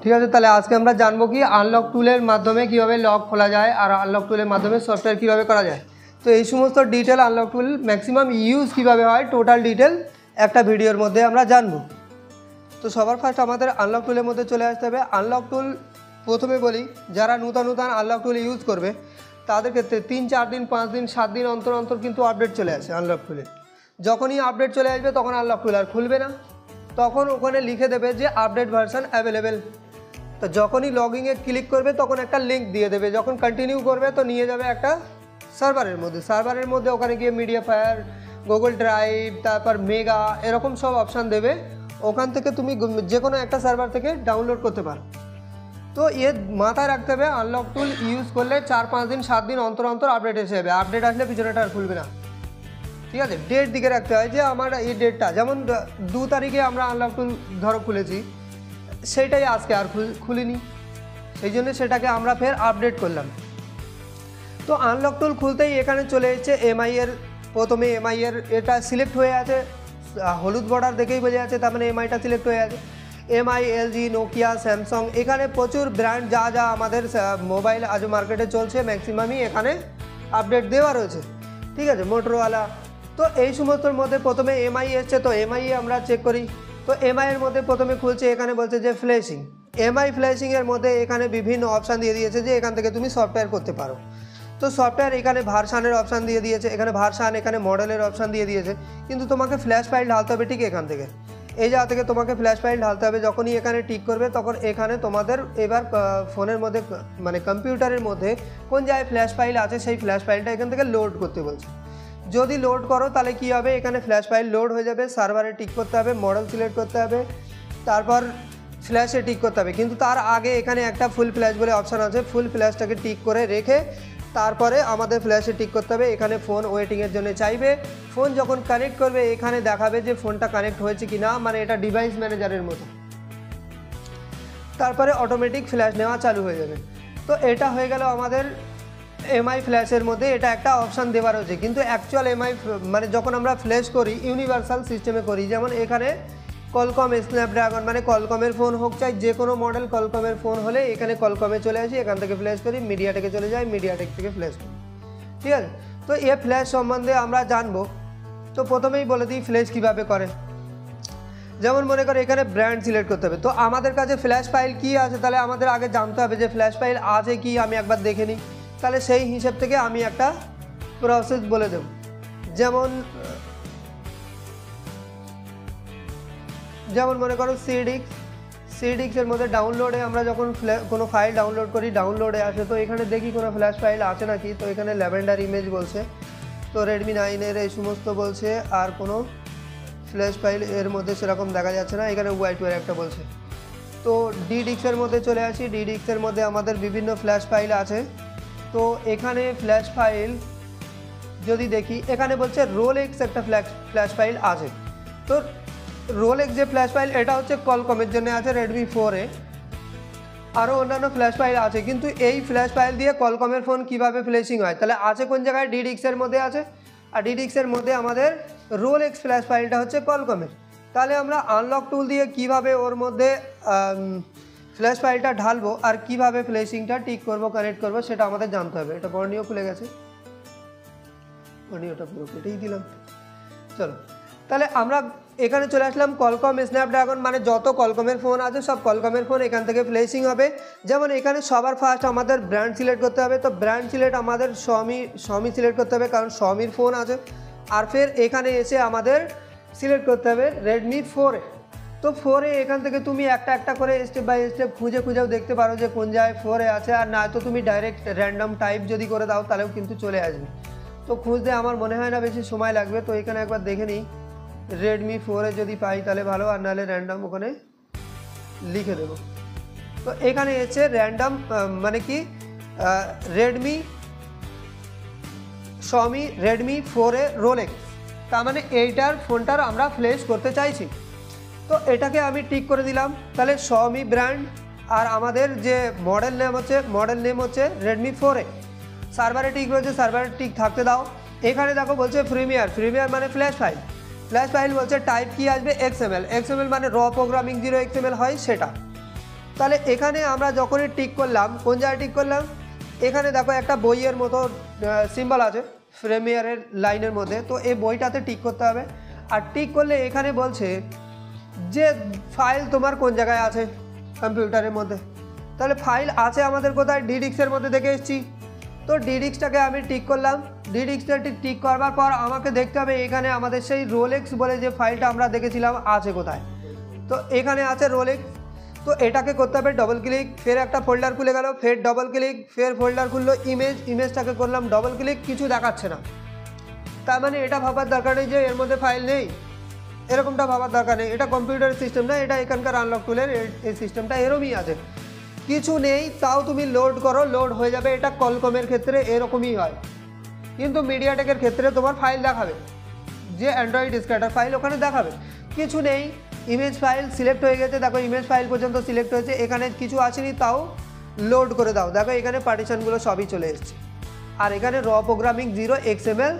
ঠিক আছে, তাহলে আজকে আমরা জানবো কি আনলক টুলের মাধ্যমে কিভাবে লক খোলা যায় আর আনলক টুলের মাধ্যমে সফটওয়্যার কিভাবে করা যায়। তো এই সমস্ত ডিটেল আনলক টুল ম্যাক্সিমাম ইউজ কিভাবে হয় টোটাল ডিটেল একটা ভিডিওর মধ্যে আমরা জানবো। তো সবার ফার্স্ট আমাদের আনলক টুলের মধ্যে চলে আসতে হবে। আনলক টুল প্রথমে বলি, যারা নূতন আনলক টুল ইউজ করবে তাদের ক্ষেত্রে 3-4 দিন 5 দিন 7 দিন অন্তর অন্তর কিন্তু আপডেট চলে আসে আনলক টুলে। যখনই আপডেট চলে আসবে তখন আনলক টুল আর খুলবে না, তখন ওখানে লিখে দেবে যে আপডেট ভার্সন অ্যাভেলেবেল। তো যখনই লগইনে ক্লিক করবে তখন একটা লিঙ্ক দিয়ে দেবে, যখন কন্টিনিউ করবে তো নিয়ে যাবে একটা সার্ভারের মধ্যে ওখানে গিয়ে মিডিয়া ফায়ার, গুগল ড্রাইভ, তারপর মেগা এরকম সব অপশান দেবে। ওখান থেকে তুমি যে কোনো একটা সার্ভার থেকে ডাউনলোড করতে পারো। তো মাথায় রাখতে হবে আনলক টুল ইউজ করলে 4-5 দিন 7 দিন অন্তর অন্তর আপডেট এসে যাবে। আপডেট আসলে পিছনেটা আর খুলবে না, ঠিক আছে। ডেট দিকে রাখতে হয় যে আমার এই ডেটটা, যেমন 2 তারিখে আমরা আনলক টুল ধরো খুলেছি, সেইটাই আজকে আর খুলিনি, সেই জন্য সেটাকে আমরা ফের আপডেট করলাম। তো আনলক টুল খুলতেই এখানে চলে এসেছে এমআই এর, প্রথমে এমআই এর এটা সিলেক্ট হয়ে আছে, হলুদ বর্ডার দেখেই বোঝা যাচ্ছে, তার মানে এমআইটা সিলেক্ট হয়ে আছে। এমআই, এলজি, নোকিয়া, স্যামসাং, এখানে প্রচুর ব্র্যান্ড যা আমাদের মোবাইল আজ মার্কেটে চলছে ম্যাক্সিমামই এখানে আপডেট দেওয়া রয়েছে, ঠিক আছে, মোটরোলা। তো এই সমস্তর মধ্যে প্রথমে এমআই এসছে, তো এমআই আমরা চেক করি। তো এমআই এর মধ্যে প্রথমে খুলছে, এখানে বলছে যে ফ্ল্যাশিং, এমআই ফ্ল্যাশিংয়ের মধ্যে এখানে বিভিন্ন অপশান দিয়ে দিয়েছে যে এখান থেকে তুমি সফটওয়্যার করতে পারো। তো সফটওয়্যার এখানে ভার্সানের অপশান দিয়ে দিয়েছে, এখানে ভার্সান, এখানে মডেলের অপশান দিয়ে দিয়েছে, কিন্তু তোমাকে ফ্ল্যাশ ফাইল ঢালতে হবে ঠিক এখান থেকে, এই জায়গা থেকে তোমাকে ফ্ল্যাশ ফাইল ঢালতে হবে। যখনই এখানে টিক করবে তখন এখানে তোমাদের এবার ফোনের মধ্যে মানে কম্পিউটারের মধ্যে কোন জায়গায় ফ্ল্যাশ ফাইল আছে সেই ফ্ল্যাশ ফাইলটা এখান থেকে লোড করতে বলছে। যদি লোড করো তাহলে কী হবে, এখানে ফ্ল্যাশ ফাইল লোড হয়ে যাবে, সার্ভারে টিক করতে হবে, মডেল সিলেক্ট করতে হবে, তারপর ফ্ল্যাশে টিক করতে হবে। কিন্তু তার আগে এখানে একটা ফুল ফ্ল্যাশ বলে অপশান আছে, ফুল ফ্ল্যাশটাকে টিক করে রেখে তারপরে আমাদের ফ্ল্যাশে টিক করতে হবে। এখানে ফোন ওয়েটিংয়ের জন্য চাইবে, ফোন যখন কানেক্ট করবে এখানে দেখাবে যে ফোনটা কানেক্ট হয়েছে কি না, মানে এটা ডিভাইস ম্যানেজারের মতো। তারপরে অটোমেটিক ফ্ল্যাশ নেওয়া চালু হয়ে যাবে। তো এটা হয়ে গেল আমাদের এমআই ফ্ল্যাশের মধ্যে, এটা একটা অপশান দেওয়া রয়েছে। কিন্তু অ্যাকচুয়াল এমআই মানে যখন আমরা ফ্ল্যাশ করি ইউনিভার্সাল সিস্টেমে করি, যেমন এখানে কলকম স্ন্যাপড্রাগন মানে কলকমের ফোন হোক, চাই যে কোনো মডেল কলকমের ফোন হলে এখানে কলকমে চলে আসি, এখান থেকে ফ্ল্যাশ করি, মিডিয়াটেকে চলে যাই, মিডিয়াটেক থেকে ফ্ল্যাশ করি, ঠিক আছে। তো এ ফ্ল্যাশ সম্বন্ধে আমরা জানবো। তো প্রথমেই বলে দিই ফ্ল্যাশ কীভাবে করে। যেমন মনে করো এখানে ব্র্যান্ড সিলেক্ট করতে হবে, তো আমাদের কাছে ফ্ল্যাশ ফাইল কী আছে তাহলে আমাদের আগে জানতে হবে যে ফ্ল্যাশ ফাইল আছে কি, আমি একবার দেখে নিই। তাহলে সেই হিসেব থেকে আমি একটা প্রসেস বলে দেব। যেমন মনে করো সিডিক্সের মধ্যে ডাউনলোডে আমরা যখন কোনো ফাইল ডাউনলোড করি, ডাউনলোডে আসে, তো এখানে দেখি কোনো ফ্ল্যাশ ফাইল আছে নাকি। তো এখানে ল্যাভেন্ডার ইমেজ বলছে, তো রেডমি 9 এই সমস্ত বলছে, আর কোনো ফ্ল্যাশ ফাইল এর মধ্যে সেরকম দেখা যাচ্ছে না। এখানে ওয়াইটওয়্যার একটা বলছে। তো ডিডিক্সের মধ্যে চলে আসি, ডিডিক্সের মধ্যে আমাদের বিভিন্ন ফ্ল্যাশ ফাইল আছে। তো এখানে ফ্ল্যাশ ফাইল যদি দেখি, এখানে বলছে রোলেক্স একটা ফ্ল্যাশ ফাইল আছে। তো রোলেক্স যে ফ্ল্যাশ ফাইল এটা হচ্ছে কলকমের জন্য আছে, রেডমি 4 আরও অন্যান্য ফ্ল্যাশ ফাইল আছে। কিন্তু এই ফ্ল্যাশ ফাইল দিয়ে কলকমের ফোন কিভাবে ফ্ল্যাশিং হয়, তাহলে আছে কোন জায়গায়, ডিডিক্সের মধ্যে আছে। আর ডিডিক্সের মধ্যে আমাদের রোলেক্স ফ্ল্যাশ ফাইলটা হচ্ছে কলকমের। তাহলে আমরা আনলক টুল দিয়ে কিভাবে ওর মধ্যে ফ্ল্যাশ ফাইলটা ঢালবো আর কিভাবে ফ্ল্যাশিংটা টিক করবো, কানেক্ট করবো, সেটা আমাদের জানতে হবে। এটা বর্ণীয় খুলে গেছে, বর্ণীয়টা পুরো কেটেই দিলাম। চলো তাহলে আমরা এখানে চলে আসলাম কলকম স্ন্যাপড্রাগন, মানে যত কলকমের ফোন আছে সব কলকমের ফোন এখান থেকে ফ্ল্যাশিং হবে। যেমন এখানে সবার ফার্স্ট আমাদের ব্র্যান্ড সিলেক্ট করতে হবে। তো ব্র্যান্ড সিলেক্ট আমাদের Xiaomi সিলেক্ট করতে হবে, কারণ Xiaomiর ফোন আছে। আর ফের এখানে এসে আমাদের সিলেক্ট করতে হবে রেডমি 4। তো 4 এখান থেকে তুমি একটা করে স্টেপ বাই স্টেপ খুঁজেও দেখতে পারো যে কোন জায়গায় 4 আছে, আর না তো তুমি ডাইরেক্ট র্যান্ডম টাইপ যদি করে দাও তাহলেও কিন্তু চলে আসবে। তো খুঁজতে আমার মনে হয় না বেশি সময় লাগবে। তো এখানে একবার দেখে নিই, রেডমি 4 যদি পাই তাহলে ভালো, আর নাহলে র্যান্ডম ওখানে লিখে দেব। তো এখানে এসে র্যান্ডম মানে কি Xiaomi রেডমি 4 রোলেক্স, তার মানে এইটার ফোনটার আমরা ফ্ল্যাশ করতে চাইছি। তো এটাকে আমি টিক করে দিলাম। তাহলে Xiaomi ব্র্যান্ড আর আমাদের যে মডেল নেম হচ্ছে রেডমি 4। সার্ভারে টিক রয়েছে, সার্ভারে টিক থাকতে দাও। এখানে দেখো বলছে প্রিমিয়ার মানে ফ্ল্যাশ ফাইল বলছে টাইপ কি আসবে, XML মানে র প্রোগ্রামিং 0 XML হয় সেটা। তাহলে এখানে আমরা যখনই টিক করলাম, কোন জায়গায় টিক করলাম, এখানে দেখো একটা বইয়ের মতো সিম্বল আছে প্রিমিয়ারের লাইনের মধ্যে, তো এই বইটাতে টিক করতে হবে। আর টিক করলে এখানে বলছে যে ফাইল তোমার কোন জায়গায় আছে কম্পিউটারের মধ্যে। তাহলে ফাইল আছে আমাদের কোথায়, ডিডিক্সের মধ্যে দেখে এসেছি, তো ডিডিক্সটাকে আমি টিক করলাম। ডিডিক্সটাটি টিক করবার পর আমাকে দেখতে হবে এখানে আমাদের সেই রোলেক্স বলে যে ফাইলটা আমরা দেখেছিলাম আছে কোথায়, তো এখানে আছে রোলেক্স। তো এটাকে করতে হবে ডবল ক্লিক, ফের একটা ফোল্ডার খুলে গেল, ফের ডবল ক্লিক, ফের ফোল্ডার খুললো, ইমেজটাকে করলাম ডবল ক্লিক, কিছু দেখাচ্ছে না। তার মানে এটা ভাবার দরকার নেই যে এর মধ্যে ফাইল নেই, এরকমটা ভাবার দরকার নেই। এটা কম্পিউটারের সিস্টেম না, এটা এখানকার আনলক টুলের এই সিস্টেমটা এরকমই আছে, কিছু নেই তাও তুমি লোড করো, লোড হয়ে যাবে। এটা কলকমের ক্ষেত্রে এরকমই হয়, কিন্তু মিডিয়াটেকের ক্ষেত্রে তোমার ফাইল দেখাবে, যে অ্যান্ড্রয়েড স্ক্যাটার ফাইল ওখানে দেখাবে। কিছু নেই, ইমেজ ফাইল সিলেক্ট হয়ে গেছে, দেখো ইমেজ ফাইল পর্যন্ত সিলেক্ট হয়েছে, এখানে কিছু আসেনি তাও লোড করে দাও, দেখো এখানে পার্টিশনগুলো সবই চলে এসছে। আর এখানে র প্রোগ্রামিং 0 XML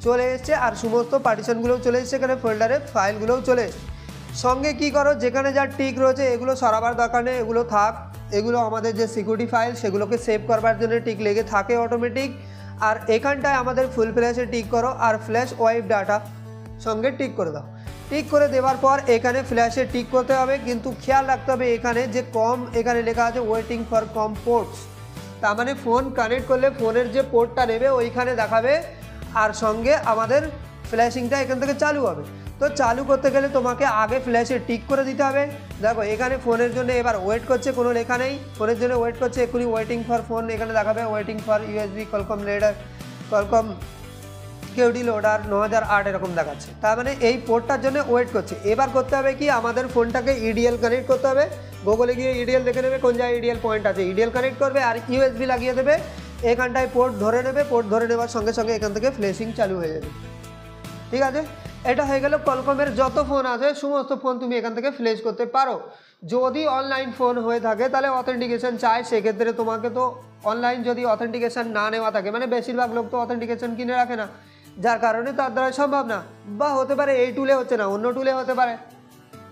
চলে এসছে, আর সমস্ত পার্টিশনগুলোও চলে এসছে, এখানে ফোল্ডারে ফাইলগুলোও চলে এসছে। সঙ্গে কি করো, যেখানে যা টিক রয়েছে এগুলো সরাবার দরকার নেই, এগুলো থাক, এগুলো আমাদের যে সিকিউরিটি ফাইল সেগুলোকে সেভ করবার জন্য টিক লেগে থাকে অটোমেটিক। আর এখানটায় আমাদের ফুল ফ্ল্যাশে টিক করো, আর ফ্ল্যাশ ওয়াইপ ডাটা সঙ্গে টিক করে দাও। টিক করে দেওয়ার পর এখানে ফ্ল্যাশে টিক করতে হবে, কিন্তু খেয়াল রাখতে হবে এখানে যে কম, এখানে লেখা আছে ওয়েটিং ফর কম পোর্টস, তার মানে ফোন কানেক্ট করলে ফোনের যে পোর্টটা নেবে ওইখানে দেখাবে, আর সঙ্গে আমাদের ফ্ল্যাশিংটা এখান থেকে চালু হবে। তো চালু করতে গেলে তোমাকে আগে ফ্ল্যাশে টিক করে দিতে হবে। দেখো এখানে ফোনের জন্য এবার ওয়েট করছে, কোনো লেখা নেই, ফোনের জন্য ওয়েট করছে, এক্ষুনি ওয়েটিং ফর ফোন এখানে দেখাবে, waiting for USB Qualcomm loader Qualcomm QD loader 9008 এরকম দেখাচ্ছে, তার মানে এই পোর্টটার জন্য ওয়েট করছে। এবার করতে হবে কি, আমাদের ফোনটাকে ইডিএল কানেক্ট করতে হবে, গুগলে গিয়ে ইডিএল দেখে নেবে কোন জায়গায় ইডিএল পয়েন্ট আছে, ইডিএল কানেক্ট করবে আর ইউএসবি লাগিয়ে দেবে, এখানটায় পোর্ট ধরে নেবে, পোর্ট ধরে নেওয়ার সঙ্গে সঙ্গে এখান থেকে ফ্ল্যাশিং চালু হয়ে যাবে। ঠিক আছে, এটা হয়ে গেল কলকমের যত ফোন আছে সমস্ত ফোন তুমি এখান থেকে ফ্ল্যাশ করতে পারো। যদি অনলাইন ফোন হয়ে থাকে তাহলে অথেন্টিকেশন চাই, সেক্ষেত্রে তোমাকে তো অনলাইন যদি অথেন্টিকেশন না নেওয়া থাকে, মানে বেশিরভাগ লোক তো অথেন্টিকেশন কিনে রাখে না, যার কারণে তার দ্বারা সম্ভব না, বা হতে পারে এই টুলে হচ্ছে না অন্য টুলে হতে পারে।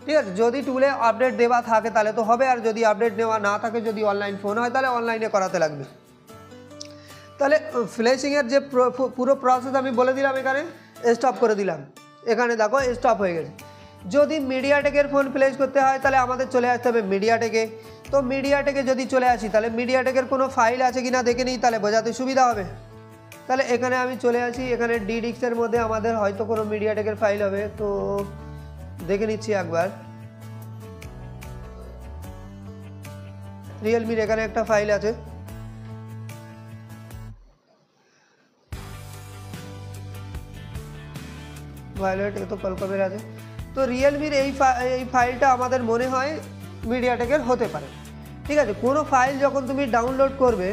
ঠিক আছে, যদি টুলে আপডেট দেওয়া থাকে তাহলে তো হবে, আর যদি আপডেট নেওয়া না থাকে, যদি অনলাইন ফোন হয় তাহলে অনলাইনে করাতে লাগবে। তাহলে ফ্ল্যাশিংয়ের যে পুরো প্রসেস আমি বলে দিলাম, এখানে স্টপ করে দিলাম, এখানে দেখো স্টপ হয়ে গেছে। যদি মিডিয়াটেকের ফোন ফ্ল্যাশ করতে হয় তাহলে আমাদের চলে আসতে হবে মিডিয়াটেকে। তো মিডিয়াটেকে যদি চলে আসি তাহলে মিডিয়াটেকের কোনো ফাইল আছে কি না দেখে নিই, তাহলে বোঝাতে সুবিধা হবে। তাহলে এখানে আমি চলে আসি, এখানে ডিডিক্সের মধ্যে আমাদের হয়তো কোনো মিডিয়াটেকের ফাইল হবে, তো দেখে নিচ্ছি একবার। রিয়েলমির এখানে একটা ফাইল আছে, ভায়োলেট, এ তো কলকমের আছে, তো রিয়েলমির এই ফাইলটা আমাদের মনে হয় মিডিয়াটেকের হতে পারে। ঠিক আছে, কোনো ফাইল যখন তুমি ডাউনলোড করবে,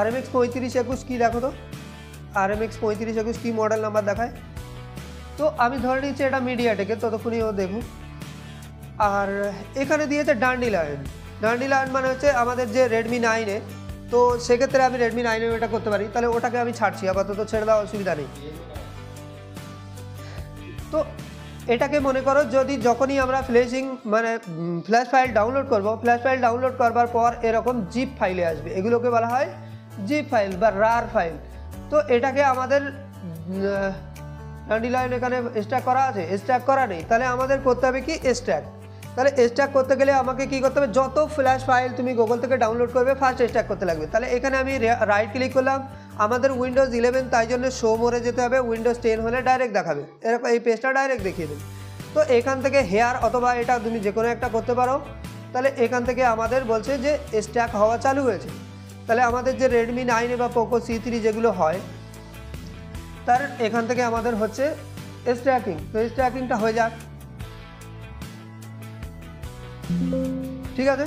RMX 3521 কি দেখো তো, RMX 3521 কি মডেল নাম্বার দেখায়, তো আমি ধরে নিচ্ছি এটা মিডিয়াটেকের, ততক্ষণই ও দেখুক। আর এখানে দিয়েছে ডান্ডিলায়ন, ডান্ডিলায়ন মানে হচ্ছে আমাদের যে রেডমি 9-এ, তো সেক্ষেত্রে আমি রেডমি 9-এ এটা করতে পারি, তাহলে ওটাকে আমি ছাড়ছি, আপাতত ছেড়ে দেওয়া অসুবিধা নেই। তো এটাকে মনে করো যদি যখনই আমরা ফ্ল্যাশিং মানে ফ্ল্যাশ ফাইল ডাউনলোড করব, ফ্ল্যাশ ফাইল ডাউনলোড করবার পর এরকম জিপ ফাইলে আসবে, এগুলোকে বলা হয় জিপ ফাইল বা রার ফাইল। তো এটাকে আমাদের ডান্ডিলায়ন এখানে স্ট্যাক করা আছে, স্ট্যাক করা নেই, তাহলে আমাদের করতে হবে কি স্ট্যাক। তাহলে স্ট্যাক করতে গেলে আমাকে কি করতে হবে, যত ফ্ল্যাশ ফাইল তুমি গুগল থেকে ডাউনলোড করবে ফার্স্ট স্ট্যাক করতে লাগবে। তাহলে এখানে আমি রাইট ক্লিক করলাম, আমাদের উইন্ডোজ 11 তাই জন্য শো মোরে যেতে হবে, উইন্ডোজ 10 হলে ডাইরেক্ট দেখাবে, এরকম এই পেজটা ডাইরেক্ট দেখিয়ে দেবে। তো এখান থেকে হেয়ার অথবা এটা তুমি যে কোনো একটা করতে পারো। তাহলে এখান থেকে আমাদের বলছে যে স্ট্যাক হওয়া চালু হয়েছে, তাহলে আমাদের যে রেডমি 9 বা পোকো C3 যেগুলো হয় তার এখান থেকে আমাদের হচ্ছে স্ট্যাকিং, তো স্ট্যাকিংটা হয়ে যাক। ঠিক আছে,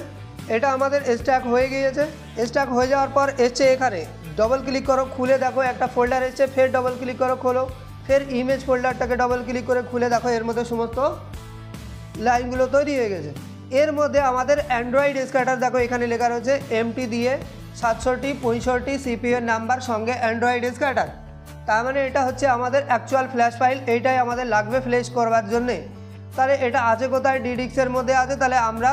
এটা আমাদের স্ট্যাক হয়ে গিয়েছে। স্ট্যাক হয়ে যাওয়ার পর এসছে এখানে ডবল ক্লিক করো, খুলে দেখো একটা ফোল্ডার এসছে, ফের ডবল ক্লিক করো, খোলো, ফের ইমেজ ফোল্ডারটাকে ডবল ক্লিক করে খুলে দেখো এর মধ্যে সমস্ত লাইনগুলো তৈরি হয়ে গেছে। এর মধ্যে আমাদের অ্যান্ড্রয়েড স্ক্যাটার দেখো এখানে লেখা রয়েছে MT দিয়ে 6765 CPU এর নাম্বার সঙ্গে অ্যান্ড্রয়েড স্ক্যাটার, তার মানে এটা হচ্ছে আমাদের অ্যাকচুয়াল ফ্ল্যাশ ফাইল, এইটাই আমাদের লাগবে ফ্ল্যাশ করবার জন্যে। তাহলে এটা আছে কোথায়, ডিডিক্সের মধ্যে আছে, তাহলে আমরা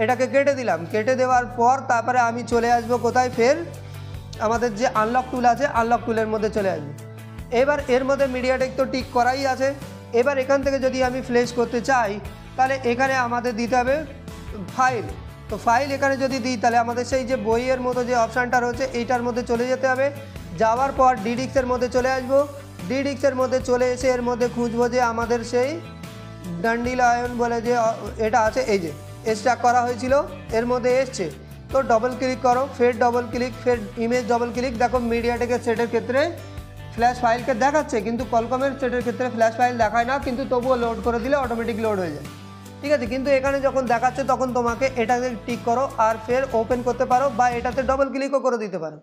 এটাকে কেটে দিলাম। কেটে দেওয়ার পর তারপরে আমি চলে আসবো কোথায়, ফের আমাদের যে আনলক টুল আছে আনলক টুলের মধ্যে চলে আসবো। এবার এর মধ্যে মিডিয়াটেক তো টিক করাই আছে। এবার এখান থেকে যদি আমি ফ্ল্যাশ করতে চাই তাহলে এখানে আমাদের দিতে হবে ফাইল। তো ফাইল এখানে যদি দিই তাহলে আমাদের সেই যে বইয়ের মতো যে অপশানটা রয়েছে এইটার মধ্যে চলে যেতে হবে। যাওয়ার পর ডিডিক্সের মধ্যে চলে আসবো। ডিডিক্সের মধ্যে চলে এসে এর মধ্যে খুঁজবো যে আমাদের সেই ড্যান্ডিলায়ন বলে যে এটা আছে, এই যে এক্সট্রাক্ট করা হয়েছিল এর মধ্যে এসছে। তো ডবল ক্লিক করো, ফের ডবল ক্লিক, ফের ইমেজ ডবল ক্লিক। দেখো মিডিয়াটেকের সেটের ক্ষেত্রে ফ্ল্যাশ ফাইলকে দেখাচ্ছে, কিন্তু কলকমের সেটের ক্ষেত্রে ফ্ল্যাশ ফাইল দেখায় না, কিন্তু তবুও লোড করে দিলে অটোমেটিক লোড হয়ে যায়। ঠিক আছে, কিন্তু এখানে যখন দেখাচ্ছে তখন তোমাকে এটাকে টিক করো আর ফের ওপেন করতে পারো বা এটাতে ডবল ক্লিকও করে দিতে পারো।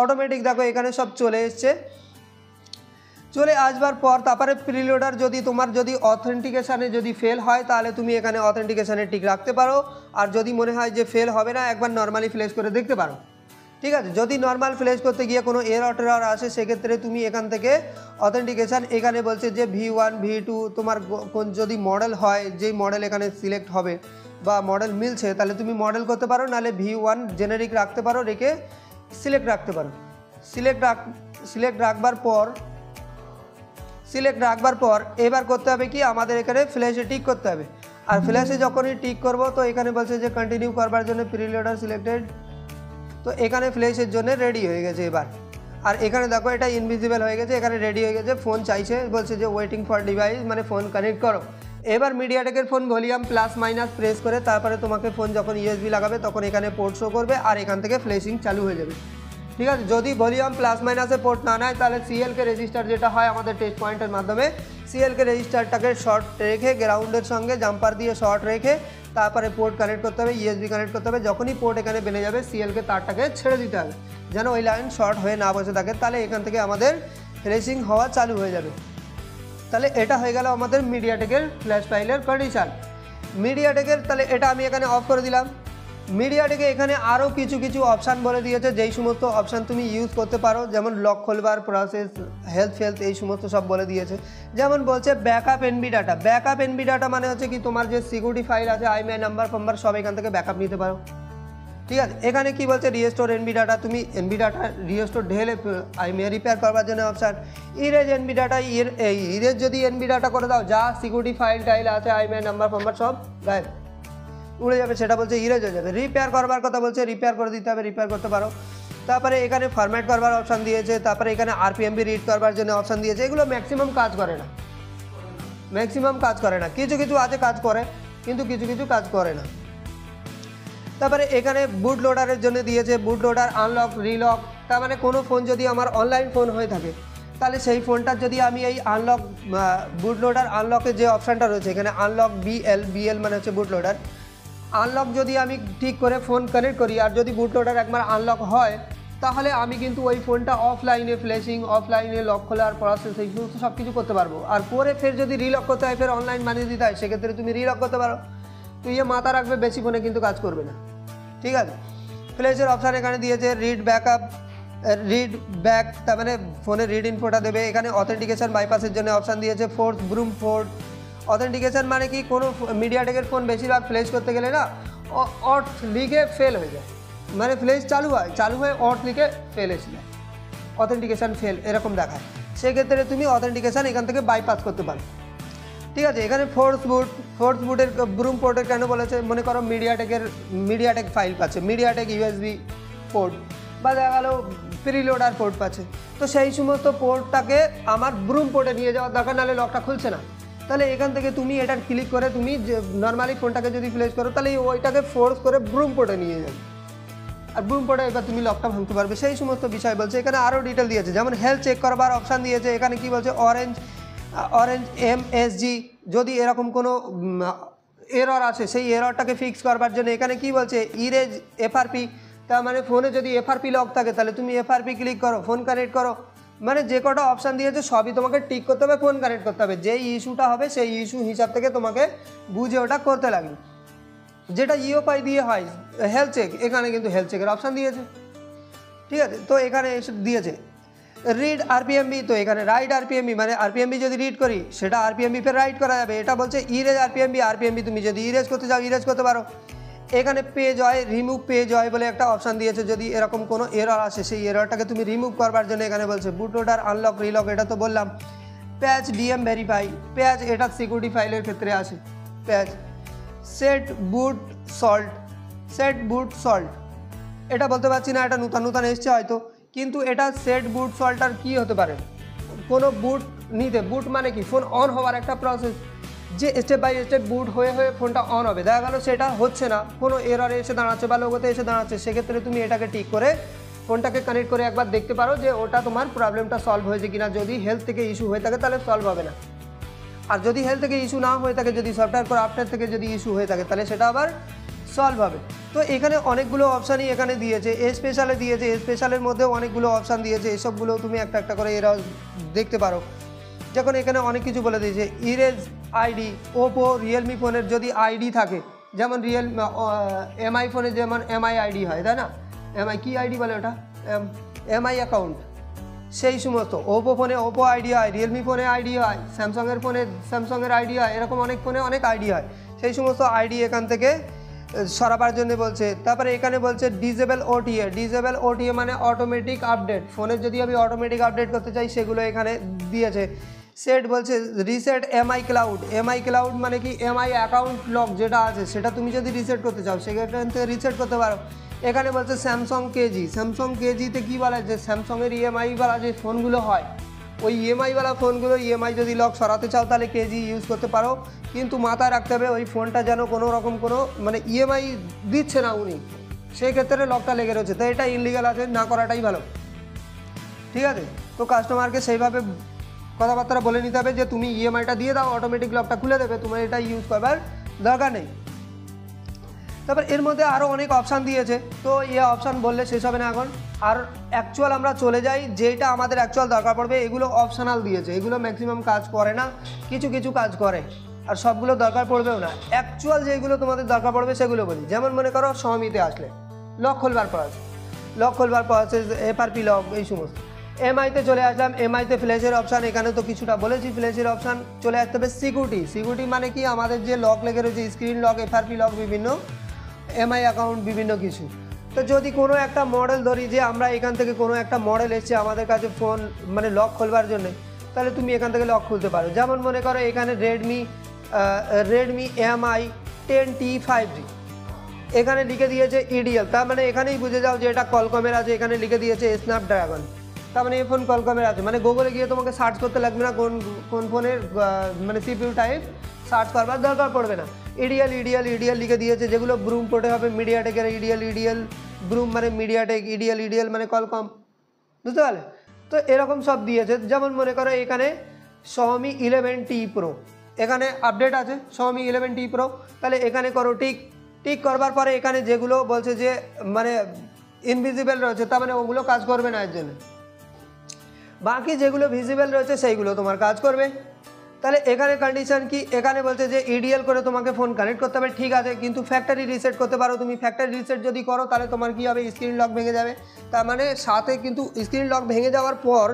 অটোমেটিক দেখো এখানে সব চলে এসছে। চলে আসবার পর তারপরে প্রিলোডার যদি তোমার যদি অথেন্টিকেশানে যদি ফেল হয় তাহলে তুমি এখানে অথেন্টিকেশানে টিক রাখতে পারো। আর যদি মনে হয় যে ফেল হবে না, একবার নর্মালি ফ্ল্যাশ করে দেখতে পারো। ঠিক আছে, যদি নর্মাল ফ্ল্যাশ করতে গিয়ে কোনো এরর আসে সেক্ষেত্রে তুমি এখান থেকে অথেন্টিকেশান এখানে বলছে যে V1 V2 তোমার কোন যদি মডেল হয় যেই মডেল এখানে সিলেক্ট হবে বা মডেল মিলছে তাহলে তুমি মডেল করতে পারো, নাহলে V1 জেনারিক রাখতে পারো, রেখে সিলেক্ট রাখতে পারো। সিলেক্ট রাখবার পর এবার করতে হবে কি, আমাদের এখানে ফ্ল্যাশে টিক করতে হবে। আর ফ্ল্যাশে যখনই টিক করব তো এখানে বলছে যে কন্টিনিউ করবার জন্য প্রিলোডার সিলেক্টেড। তো এখানে ফ্ল্যাশের জন্য রেডি হয়ে গেছে এবার। আর এখানে দেখো এটা ইনভিজিবল হয়ে গেছে, এখানে রেডি হয়ে গেছে। ফোন চাইছে, বলছে যে ওয়েটিং ফর ডিভাইস, মানে ফোন কানেক্ট করো। এবার মিডিয়াটেকের phone volume plus minus press করে তারপরে তোমাকে ফোন যখন ইউএসবি লাগাবে তখন এখানে পোর্ট শো করবে আর এখান থেকে ফ্ল্যাশিং চালু হয়ে যাবে। ঠিক আছে, যদি ভলিউম প্লাস মাইনাসে পোর্ট না নেয় তাহলে সিএলকে রেজিস্টার যেটা হয় আমাদের টেস্ট পয়েন্টের মাধ্যমে, সিএলকে রেজিস্টারটাকে শর্ট রেখে গ্রাউন্ডের সঙ্গে জাম্পার দিয়ে শর্ট রেখে তারপরে পোর্ট কানেক্ট করতে হবে, ইউএসবি কানেক্ট করতে হবে। যখনই পোর্ট এখানে বেনে যাবে সিএলকে তারটাকে ছেড়ে দিতে হবে যেন ওই লাইন শর্ট হয়ে না বসে থাকে, তাহলে এখান থেকে আমাদের ফ্ল্যাশিং হওয়া চালু হয়ে যাবে। তাহলে এটা হয়ে গেল আমাদের মিডিয়াটেকের ফ্ল্যাশ ফাইলের কন্ডিশান। মিডিয়াটেকের তাহলে এটা আমি এখানে অফ করে দিলাম। মিডিয়াটেকে এখানে আরও কিছু অপশান বলে দিয়েছে যেই সমস্ত অপশান তুমি ইউজ করতে পারো, যেমন লক খোলবার প্রসেস, হেলথ এই সমস্ত সব বলে দিয়েছে। যেমন বলছে backup NB data. Backup NB data মানে হচ্ছে কি তোমার যে সিকিউরিটি ফাইল আছে আইএমআই নাম্বার ফাম্বার সব এখান থেকে ব্যাকআপ নিতে পারো। ঠিক আছে, এখানে কি বলছে রিস্টোর এনবি ডাটা, তুমি এনবি ডাটা রিস্টোর ঢেলে আইএমআই রিপেয়ার করবার জন্য option. Erase NB data, erase যদি এনবি ডাটা করে দাও যা সিকিউরিটি ফাইল টাইল আছে আইএমআই নাম্বার ফাম্বার সব গায়েব উড়ে যাবে, সেটা বলছে ইরেজ হয়ে যাবে। রিপেয়ার করবার কথা বলছে, রিপেয়ার করে দিতে হবে, রিপেয়ার করতে পারো। তারপরে এখানে ফরম্যাট করবার অপশান দিয়েছে, তারপরে এখানে আরপিএমবি রিড করবার জন্য অপশান দিয়েছে। এগুলো ম্যাক্সিমাম কাজ করে না, কিছু আছে কাজ করে, কিন্তু কিছু কাজ করে না। তারপরে এখানে বুট লোডারের জন্য দিয়েছে, বুট লোডার আনলক রিলক। তার মানে কোনো ফোন যদি আমার অনলাইন ফোন হয়ে থাকে তাহলে সেই ফোনটার যদি আমি এই আনলক বুট লোডার আনলকের যে অপশানটা রয়েছে এখানে আনলক বিএল মানে হচ্ছে বুট লোডার আনলক, যদি আমি ঠিক করে ফোন কানেক্ট করি আর যদি বুট লোডার একবার আনলক হয় তাহলে আমি কিন্তু ওই ফোনটা অফলাইনে ফ্ল্যাশিং, অফলাইনে লক খোলার প্রসেস এই সমস্ত সব কিছু করতে পারবো। আর করে ফের যদি রিলক করতে হয়, ফের অনলাইন বানিয়ে দিতে হয়, সেক্ষেত্রে তুমি রিলক করতে পারো। তো ইয়ে মাথা রাখবে, বেশি ফোনে কিন্তু কাজ করবে না। ঠিক আছে, ফ্ল্যাশের অপশান এখানে দিয়েছে, রিড ব্যাকআপ, রিড ব্যাক, তার মানে ফোনে রিড ইনফোটা দেবে। এখানে অথেন্টিকেশন বাইপাসের জন্য অপশান দিয়েছে, ফোর্স ব্রুম ফোর্ড। অথেন্টিকেশন মানে কি, কোনো মিডিয়াটেকের ফোন বেশিরভাগ ফ্ল্যাশ করতে গেলে না অট লিখে ফেল হয়ে যায়, মানে ফ্ল্যাশ চালু হয়ে অট লিখে ফেল এসে যায়, অথেন্টিকেশন ফেল এরকম দেখায়। সেক্ষেত্রে তুমি অথেন্টিকেশন এখান থেকে বাইপাস করতে পারো। ঠিক আছে, এখানে ফোর্স বুটের ব্রুম পোর্টের কেন বলেছে, মনে করো মিডিয়াটেক ফাইল পাচ্ছে, মিডিয়াটেক ইউএসবি পোর্ট বা দেখা গেলো প্রিলোডার পোর্ট পাচ্ছে, তো সেই সমস্ত পোর্টটাকে আমার ব্রুম পোর্টে নিয়ে যাওয়ার দরকার, নাহলে লকটা খুলছে না। তাহলে এখান থেকে তুমি এটা ক্লিক করে তুমি নর্মালি ফোনটাকে যদি ফ্ল্যাশ করো তাহলে ওইটাকে ফোর্স করে ব্রুম পোর্টে নিয়ে যাবে, আর ব্রুম পোর্টে এবার তুমি লকটা ভাঙতে পারবে। সেই সমস্ত বিষয় বলছে। এখানে আরও ডিটেল দিয়েছে, যেমন হেলথ চেক করবার অপশান দিয়েছে। এখানে কি বলছে, অরেঞ্জ এমএসজি, যদি এরকম কোনো এরর আছে সেই এররটাকে ফিক্স করবার জন্য এখানে কি বলছে, ইরেজ এফআরপি। তার মানে ফোনে যদি এফআরপি লক থাকে তাহলে তুমি এফআরপি ক্লিক করো, ফোন কানেক্ট করো। মানে যে কটা অপশান দিয়েছে সবই তোমাকে টিক করতে হবে, ফোন কানেক্ট করতে হবে। যেই ইস্যুটা হবে সেই ইস্যু হিসাব থেকে তোমাকে বুঝে ওটা করতে লাগবে। যেটা ইওপাই দিয়ে হয় হেলথ চেক, এখানে কিন্তু হেলথ চেকের অপশান দিয়েছে। ঠিক আছে, তো এখানে এসে দিয়েছে রিড আরপিএমবি, তো এখানে রাইট আরপিএমবি, মানে আরপিএমবি যদি রিড করি সেটা আরপিএমবি ফের রাইট করা যাবে। এটা বলছে ইরেজ আরপিএমবি তুমি যদি ইরেজ করতে চাও ইরেজ করতে পারো। এখানে পেজ হয়, রিমুভ পেজ হয় বলে একটা অপশান দিয়েছে। যদি এরকম কোনো এরর আসে সেই এররটাকে তুমি রিমুভ করবার জন্য এখানে বলছে বুট লোডার, আনলক, রিলক, এটা তো বললাম। প্যাচ, ডিএম ভেরিফাই, প্যাচ এটা সিকিউরিটি ফাইলের ক্ষেত্রে আসে প্যাচ। সেট বুট সল্ট, সেট বুট সল্ট এটা বলতে পারছি না, এটা নূতন এসছে হয়তো, কিন্তু এটা সেট বুট সল্ট আর কী হতে পারে, কোনো বুট নিতে, বুট মানে কি ফোন অন হওয়ার একটা প্রসেস, যে স্টেপ বাই স্টেপ বুট হয়ে ফোনটা অন হবে, দেখা গেলো সেটা হচ্ছে না, কোনো এররে এসে দাঁড়াচ্ছে বা লোগোতে এসে দাঁড়াচ্ছে, সেক্ষেত্রে তুমি এটাকে ঠিক করে ফোনটাকে কানেক্ট করে একবার দেখতে পারো যে ওটা তোমার প্রবলেমটা সলভ হয়েছে কিনা। যদি হেলথ থেকে ইস্যু হয়ে থাকে তাহলে সলভ হবে না, আর যদি হেলথ থেকে ইস্যু না হয়ে থাকে, যদি সফটওয়্যার করে আপডেট থেকে যদি ইস্যু হয়ে থাকে তাহলে সেটা আবার সলভ হবে। তো এখানে অনেকগুলো অপশানই এখানে দিয়েছে, স্পেশালে দিয়েছে, স্পেশালের মধ্যেও অনেকগুলো অপশান দিয়েছে, এসবগুলো তুমি একটা একটা করে এরা দেখতে পারো। যখন এখানে অনেক কিছু বলে দিয়েছে, ইরেজ আইডি, ওপো, রিয়েলমি ফোনের যদি আইডি থাকে, যেমন এমআই ফোনে যেমন এমআই আইডি হয়, তাই না, এমআই কি আইডি বলে ওটা, এমআই অ্যাকাউন্ট, সেই সমস্ত ওপো ফোনে ওপো আইডি হয়, রিয়েলমি ফোনে আইডি হয়, স্যামসাংয়ের ফোনে স্যামসাংয়ের আইডি হয়, এরকম অনেক ফোনে অনেক আইডি হয়, সেই সমস্ত আইডি এখান থেকে সরাবার জন্য বলছে। তারপরে এখানে বলছে ডিজেবল ওটিএ, ডিজেবল ওটিএ মানে অটোমেটিক আপডেট, ফোনের যদি আমি অটোমেটিক আপডেট করতে চাই সেগুলো এখানে দিয়েছে। সেট বলছে reset MI cloud, MI cloud মানে কি এমআই অ্যাকাউন্ট লক যেটা আছে সেটা তুমি যদি রিসেট করতে চাও সেখান থেকে রিসেট করতে পারো। এখানে বলছে স্যামসাং কেজি, স্যামসাং কেজিতে কী বলা যে স্যামসাংয়ের ইএমআইওয়ালা যে ফোনগুলো হয়, ওই ইএমআইওয়ালা ফোনগুলো ইএমআই যদি লক সরাতে চাও তাহলে কেজি ইউজ করতে পারো, কিন্তু মাথায় রাখতে হবে ওই ফোনটা যেন কোনো রকম কোনো মানে ইএমআই দিচ্ছে না উনি, সেই ক্ষেত্রে লকটা লেগে রয়েছে, তো এটা ইনলিগাল আছে, না করাটাই ভালো, ঠিক আছে। তো কাস্টমারকে সেইভাবে কথাবার্তা বলে নিতে হবে যে তুমি ইএমআইটা দিয়ে দাও, অটোমেটিক লকটা খুলে দেবে, তোমার এটা ইউজ করবার দরকার নেই। তারপর এর মধ্যে আরও অনেক অপশান দিয়েছে, তো এই অপশান বললে শেষ হবে না এখন। আর অ্যাকচুয়াল আমরা চলে যাই যেটা আমাদের অ্যাকচুয়াল দরকার পড়বে, এগুলো অপশনাল দিয়েছে, এগুলো ম্যাক্সিমাম কাজ করে না, কিছু কিছু কাজ করে, আর সবগুলো দরকার পড়বেও না। অ্যাকচুয়াল যেগুলো তোমাদের দরকার পড়বে সেগুলো বলি, যেমন মনে করো Xiaomiতে আসলে লক খোলবার প্রসেস, এফআরপি লক, এই সমস্ত। এমআইতে চলে আসলাম, এমআইতে ফ্ল্যাশের অপশান, এখানে তো কিছুটা বলেছি, ফ্ল্যাশের অপশান চলে আসতে হবে। সিকিউরিটি, সিকিউরিটি মানে কি আমাদের যে লক লেগে রয়েছে, স্ক্রিন লক, এফআরপি লক, বিভিন্ন এমআই অ্যাকাউন্ট, বিভিন্ন কিছু। তো যদি কোনো একটা মডেল ধরি যে আমরা এখান থেকে কোনো একটা মডেল এসছে আমাদের কাছে ফোন মানে লক খোলবার জন্য, তাহলে তুমি এখান থেকে লক খুলতে পারো। যেমন মনে করো এখানে রেডমি এমআই 10T 5G, এখানে লিখে দিয়েছে ইডিএল, তার মানে এখানেই বুঝে যাও যে এটা কলকমের আছে, এখানে লিখে দিয়েছে স্ন্যাপড্রাগন, তার মানে এই ফোন কলকমের আছে, মানে গুগলে গিয়ে তোমাকে সার্চ করতে লাগবে না কোন ফোনের মানে সিপিইউ টাইপ সার্চ করবার দরকার পড়বে না। ইডিএল লিখে দিয়েছে, যেগুলো ব্রুম পোর্টে হবে, মিডিয়াটেকের ইডিএল ব্রুম মানে মিডিয়াটেক, ইডিএল মানে কলকম, বুঝতে পারলে। তো এরকম সব দিয়েছে। যেমন মনে করো এখানে Xiaomi 11T Pro, এখানে আপডেট আছে Xiaomi 11T Pro, তাহলে এখানে করো টিক করবার পরে এখানে যেগুলো বলছে যে মানে ইনভিজিবল রয়েছে, তার মানে ওগুলো কাজ করবে না এর জন্য, বাকি যেগুলো ভিজিবল রয়েছে সেইগুলো তোমার কাজ করবে। তাহলে এখানে কন্ডিশন কি, এখানে বলছে যে ইডিএল করে তোমাকে ফোন কানেক্ট করতে হবে, ঠিক আছে, কিন্তু ফ্যাক্টরি রিসেট করতে পারো তুমি। ফ্যাক্টরি রিসেট যদি করো তাহলে তোমার কী হবে, স্ক্রিন লক ভেঙে যাবে, তার মানে সাথে কিন্তু স্ক্রিন লক ভেঙে যাওয়ার পর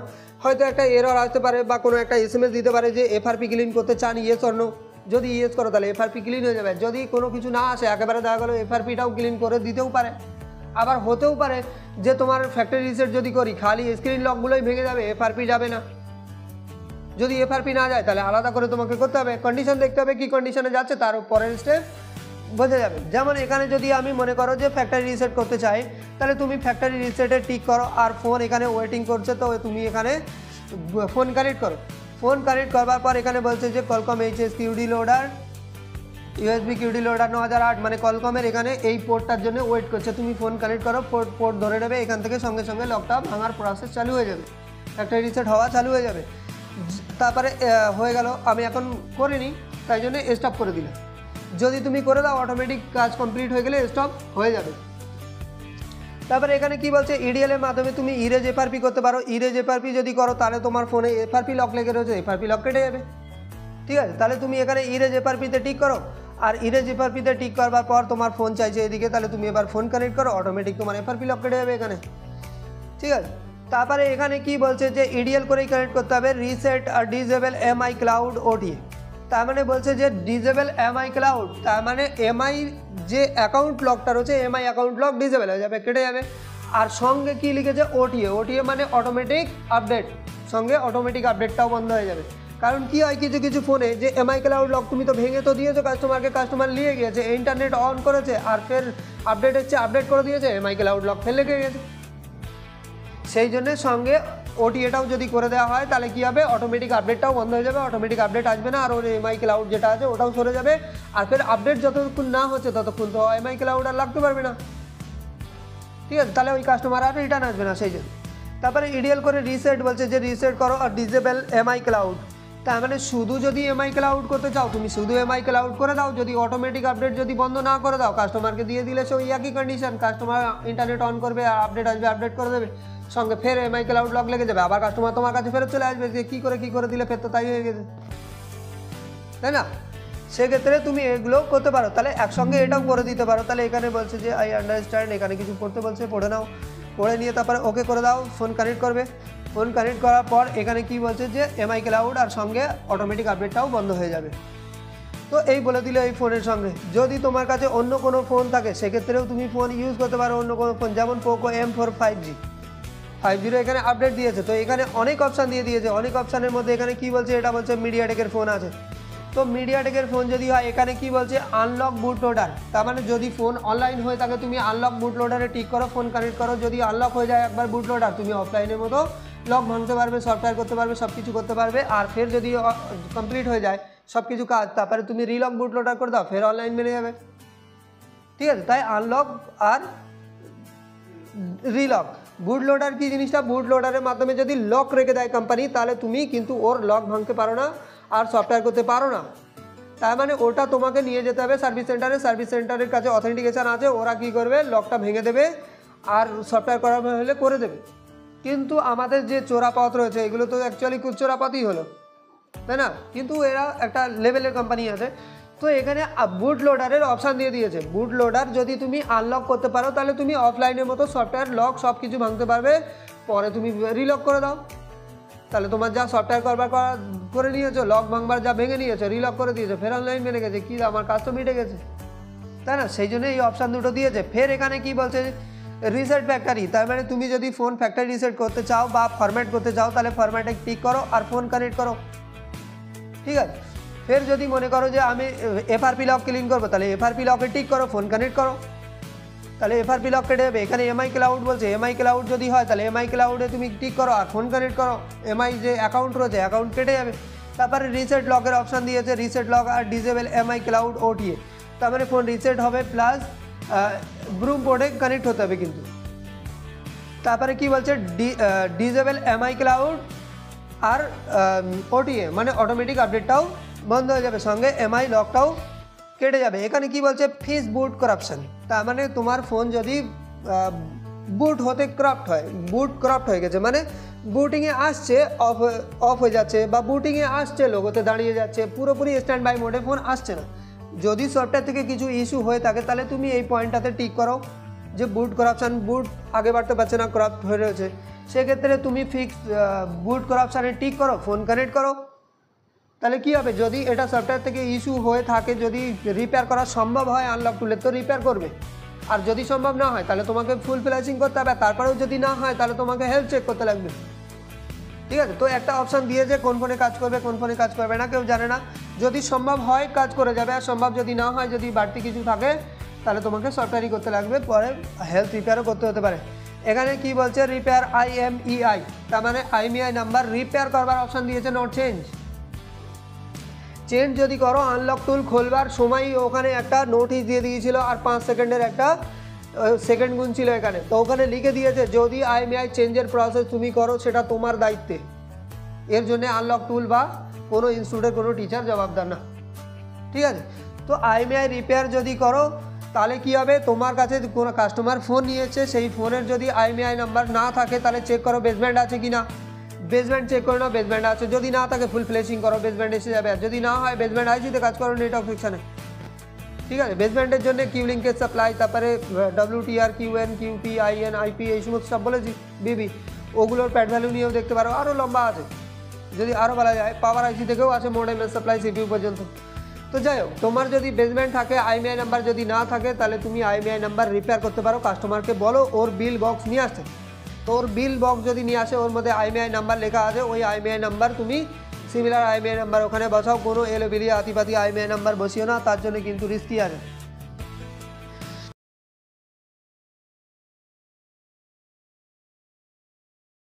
হয়তো একটা এরর আসতে পারে বা কোনো একটা এসএমএস দিতে পারে যে এফআরপি ক্লিন করতে চান, ইয়েস অর নো। যদি ইয়েস করো তাহলে এফআরপি ক্লিন হয়ে যাবে, যদি কোনো কিছু না আসে একেবারে দেখা গেলো এফআরপিটাও ক্লিন করে দিতেও পারে। আবার হতেও পারে যে তোমার ফ্যাক্টরি রিসেট যদি করি খালি স্ক্রিন লকগুলোই ভেঙে যাবে, এফআরপি যাবে না। যদি এফআরপি না যায় তাহলে আলাদা করে তোমাকে করতে হবে, কন্ডিশন দেখতে হবে কী কন্ডিশনে যাচ্ছে, তার পরের স্টেপ বোঝা যাবে। যেমন এখানে যদি আমি মনে করো যে ফ্যাক্টরি রিসেট করতে চাই, তাহলে তুমি ফ্যাক্টরি রিসেটে টিক করো, আর ফোন এখানে ওয়েটিং করছে, তো তুমি এখানে ফোন কানেক্ট করো। ফোন কানেক্ট করবার পর এখানে বলছে যে Qualcomm HS QD loader, USB QD loader 9008, মানে কলকমের এখানে এই পোর্টটার জন্য ওয়েট করছে। তুমি ফোন কানেক্ট করো, পোর্ট ধরে নেবে, এখান থেকে সঙ্গে সঙ্গে লকটা ভাঙার প্রসেস চালু হয়ে যাবে, ফ্যাক্টরি রিসেট হওয়া চালু হয়ে যাবে। তারপরে হয়ে গেল, আমি এখন করিনি তাই জন্য স্টপ করে দিলাম। যদি তুমি করে দাও অটোমেটিক কাজ কমপ্লিট হয়ে গেলে স্টপ হয়ে যাবে। তারপরে এখানে কি বলছে, ইডিএল এর মাধ্যমে তুমি ইরেজ এফআরপি করতে পারো। ইরেজ এফআরপি যদি করো তাহলে তোমার ফোনে এফআরপি লক লেগে রয়েছে, এফআরপি লক কেটে যাবে, ঠিক আছে। তাহলে তুমি এখানে ইরেজ এফআরপিতে টিক করো, আর ইরেজ এফআরপিতে টিক করবার পর তোমার ফোন চাইছে এদিকে, তাহলে তুমি এবার ফোন কানেক্ট করো, অটোমেটিক তোমার এফআরপি লক কেটে যাবে এখানে, ঠিক আছে। তারপরে এখানে কি বলছে যে ইডিএল করেই কানেক্ট করতে হবে, রিসেট আর ডিসেবল এমআই ক্লাউড ওটিএ, তার মানে বলছে যে ডিজেবল এমআই ক্লাউড, তার মানে এমআই যে অ্যাকাউন্ট লকটা রয়েছে এমআই অ্যাকাউন্ট লক ডিজেবল হয়ে যাবে, কেটে যাবে। আর সঙ্গে কি লিখেছে ওটিএ, ওটিএ মানে অটোমেটিক আপডেট, সঙ্গে অটোমেটিক আপডেটটাও বন্ধ হয়ে যাবে। কারণ কি হয় কিছু কিছু ফোনে যে এমআই ক্লাউড লক তুমি তো ভেঙে তো দিয়েছো কাস্টমারকে, কাস্টমার নিয়ে গিয়েছে ইন্টারনেট অন করেছে আর ফের আপডেট হচ্ছে আপডেট করে দিয়েছে এমআই ক্লাউড লক ফের লেগে গেছে। সেই জন্য সঙ্গে ওটিএটাও যদি করে দেওয়া হয় তাহলে কী হবে, অটোমেটিক আপডেটটাও বন্ধ হয়ে যাবে, অটোমেটিক আপডেট আসবে না, আর ওর এমআই ক্লাউড যেটা আছে ওটাও সরে যাবে। আর ফের আপডেট যতক্ষণ না হচ্ছে ততক্ষণ তো এমআই ক্লাউড আর লাগতে পারবে না, ঠিক আছে, তাহলে ওই কাস্টমার আর রিটার্ন আসবে না। সেই জন্য তারপরে ইডিএল করে রিসেট বলছে যে রিসেট করো আর ডিজেবল এমআই ক্লাউড। তার মানে শুধু যদি এমআই ক্লাউড করতে চাও তুমি শুধু এমআই ক্লাউড করে দাও, যদি অটোমেটিক আপডেট যদি বন্ধ না করে দাও কাস্টমারকে দিয়ে দিলে সে ওই একই কন্ডিশন, কাস্টমার ইন্টারনেট অন করবে আর আপডেট আসবে আপডেট করে দেবে, সঙ্গে ফের এমআই ক্লাউড লক লেগে যাবে, আবার কাস্টমার তোমার কাছে ফেরত চলে আসবে যে কী করে দিলে ফের তো তাই হয়ে গেছে, তাই না। সেক্ষেত্রে তুমি এগুলো করতে পারো, তাহলে একসঙ্গে এটাও করে দিতে পারো। তাহলে এখানে বলছে যে আই আন্ডারস্ট্যান্ড, এখানে কিছু পড়তে বলছে পড়ে নাও, পড়ে নিয়ে তারপরে ওকে করে দাও, ফোন কানেক্ট করবে, ফোন কানেক্ট করার পর এখানে কি বলছে যে এমআই ক্লাউড আর সঙ্গে অটোমেটিক আপডেটটাও বন্ধ হয়ে যাবে। তো এই বলে দিলে এই ফোনের সঙ্গে যদি তোমার কাছে অন্য কোনো ফোন থাকে সেক্ষেত্রেও তুমি ফোন ইউজ করতে পারো, অন্য কোনো ফোন, যেমন পোকো M4 5G 5G এখানে আপডেট দিয়েছে, তো এখানে অনেক অপশান দিয়ে দিয়েছে, অনেক অপশানের মধ্যে এখানে কি বলছে, এটা বলছে মিডিয়াটেকের ফোন আছে, তো মিডিয়াটেকের ফোন যদি হয় এখানে কি বলছে আনলক বুট লোডার, তার মানে যদি ফোন অনলাইন হয়ে থাকে তুমি আনলক বুট লোডারে টিক করো, ফোন কানেক্ট করো, যদি আনলক হয়ে যায় একবার বুট লোডার তুমি অফলাইনের মতো লক ভাঙতে পারবে, সফটওয়্যার করতে পারবে, সব কিছু করতে পারবে। আর ফের যদি কমপ্লিট হয়ে যায় সব কিছু কাজ তারপরে তুমি রিলক বুট লোডার করে দাও, ফের অনলাইন মেনে যাবে, ঠিক আছে। তাই আনলক আর রিলক, বুট লোডার কি জিনিসটা, বুট লোডারের মাধ্যমে যদি লক রেখে দেয় কোম্পানি তাহলে তুমি কিন্তু ওর লক ভাঙতে পারো না আর সফটওয়্যার করতে পারো না। তার মানে ওটা তোমাকে নিয়ে যেতে হবে সার্ভিস সেন্টারে, সার্ভিস সেন্টারের কাছে অথেন্টিকেশান আছে, ওরা কী করবে লকটা ভেঙে দেবে আর সফটওয়্যার করা হলে করে দেবে। কিন্তু আমাদের যে চোরাপথ রয়েছে এগুলো তো অ্যাকচুয়ালি চোরাপথই হলো, তাই না, কিন্তু এরা একটা লেভেলের কোম্পানি আছে। তো এখানে বুট লোডারের অপশান দিয়ে দিয়েছে, বুট লোডার যদি তুমি আনলক করতে পারো তাহলে তুমি অফলাইনের মতো সফটওয়্যার লক সব কিছু ভাঙতে পারবে, পরে তুমি রিলক করে দাও, তাহলে তোমার যা সফটওয়্যার করবার করে নিয়েছো, লক ভাঙবার যা ভেঙে নিয়েছো, রিলক করে দিয়েছো, ফের অনলাইন মেনে গেছে, কী আমার কাজ তো মিটে গেছে, তাই না। সেই জন্য এই অপশান দুটো দিয়েছে। ফের এখানে কি বলছে রিসেট ফ্যাক্টরি, তার মানে তুমি যদি ফোন ফ্যাক্টরি রিসেট করতে চাও বা ফরম্যাট করতে চাও তাহলে ফরম্যাটে ক্লিক করো আর ফোন কানেক্ট করো, ঠিক আছে। ফের যদি মনে করো যে আমি FRP লক ক্লিন করবো তাহলে FRP লকে টিক করো, ফোন কানেক্ট করো, তাহলে FRP লক কেটে যাবে। এখানে এমআই ক্লাউড বলছে, এমআই ক্লাউড যদি হয় তাহলে এমআই ক্লাউডে তুমি টিক করো আর ফোন কানেক্ট করো, এমআই যে অ্যাকাউন্ট রয়েছে অ্যাকাউন্ট কেটে যাবে। তারপরে রিসেট লকের অপশান দিয়েছে, রিসেট লক আর ডিজেবল এমআই ক্লাউড ওটিএ, তার মানে ফোন রিসেট হবে প্লাস ব্রুম পোর্টে কানেক্ট হতে হবে কিন্তু। তারপরে কি বলছে ডিজেবল এমআই ক্লাউড আর ওটিএ মানে অটোমেটিক আপডেটটাও বন্ধ হয়ে যাবে, সঙ্গে এমআই লকটাও কেটে যাবে। এখানে কি বলছে ফিস বুট করাপশন, তার মানে তোমার ফোন যদি বুট হতে ক্রাফট হয়, বুট ক্রাফট হয়ে গেছে মানে বুটিংয়ে আসছে অফ হয়ে যাচ্ছে বা বুটিংয়ে আসছে লোগোতে দাঁড়িয়ে যাচ্ছে, পুরোপুরি স্ট্যান্ড বাই মোডে ফোন আসছে না। যদি সফটওয়্যার থেকে কিছু ইস্যু হয়ে থাকে তাহলে তুমি এই পয়েন্টটাতে টিক করো যে বুট করাপশান, বুট আগে বাড়তে পারছে না, ক্রাফট হয়ে রয়েছে, সেক্ষেত্রে তুমি ফিক্স বুট করাপশানে টিক করো, ফোন কানেক্ট করো। তাহলে কী হবে, যদি এটা সফটওয়্যার থেকে ইস্যু হয়ে থাকে, যদি রিপেয়ার করা সম্ভব হয় আনলক টুলে তো রিপেয়ার করবে, আর যদি সম্ভব না হয় তাহলে তোমাকে ফুল ফ্ল্যাশিং করতে হবে, তারপরেও যদি না হয় তাহলে তোমাকে হেলথ চেক করতে লাগবে, ঠিক আছে। তো একটা অপশান দিয়েছে কোন ফোনে কাজ করবে কোন ফোনে কাজ করবে না কেউ জানে না, যদি সম্ভব হয় কাজ করে যাবে, আর সম্ভব যদি না হয়, যদি বাড়তি কিছু থাকে তাহলে তোমাকে সফটওয়্যারই করতে লাগবে, পরে হেলথ রিপেয়ারও করতে হতে পারে। এখানে কি বলছে রিপেয়ার IMEI, তার মানে IMEI নাম্বার রিপেয়ার করবার অপশান দিয়েছে, নট চেঞ্জ। চেঞ্জ যদি করো আনলক টুল খোলবার সময় ওখানে একটা নোটিশ দিয়ে দিয়েছিল আর 5 সেকেন্ডের একটা সেকেন্ড গুণ ছিল এখানে, তো ওখানে লিখে দিয়েছে যদি IMEI চেঞ্জের প্রসেস তুমি করো সেটা তোমার দায়িত্বে, এর জন্য আনলক টুল বা কোনো ইনস্টিটিউটের কোনো টিচার জবাবদার না, ঠিক আছে। তো IMEI রিপেয়ার যদি করো তাহলে কি হবে, তোমার কাছে কোনো কাস্টমার ফোন নিয়েছে, সেই ফোনের যদি IMEI নাম্বার না থাকে তাহলে চেক করো বেসব্যান্ড আছে কি না, বেসব্যান্ড চেক করে নাও বেসব্যান্ড আছে, যদি না থাকে ফুল ফ্লেশিং করো, বেসব্যান্ড এসে যাবে, আর যদি না হয় বেসব্যান্ড আইসিতে কাজ করো নেটওয়ার্ক ফিকশানে, ঠিক আছে। বেসব্যান্ডের জন্য কিউ লিঙ্কেজ সাপ্লাই, তারপরে WTR QN QP IN IP এই সমস্ত সব বলেছি BB, ওগুলোর প্যাড ভ্যালু নিয়েও দেখতে পারো, আরও লম্বা আছে, যদি আরও বলা যায় পাওয়ার আইসি থেকেও আছে মডেম সাপ্লাই সিপিইউ পর্যন্ত। তো যাই হোক, তোমার যদি বেসমেন্ট থাকে, আইএমইআই নাম্বার যদি না থাকে, তাহলে তুমি আইএমইআই নাম্বার রিপেয়ার করতে পারো। কাস্টমারকে বলো ওর বিল বক্স নিয়ে আসতে, তো ওর বিল বক্স যদি নিয়ে আসে ওর মধ্যে আইএমইআই নাম্বার লেখা আছে, ওই আইএমইআই নাম্বার তুমি সিমিলার আইএমইআই নাম্বার ওখানে বসাও। কোনো এলোবিলি আতিপাতি আইএমইআই নাম্বার বসিও না, তার জন্য কিন্তু রিস্কি আছে।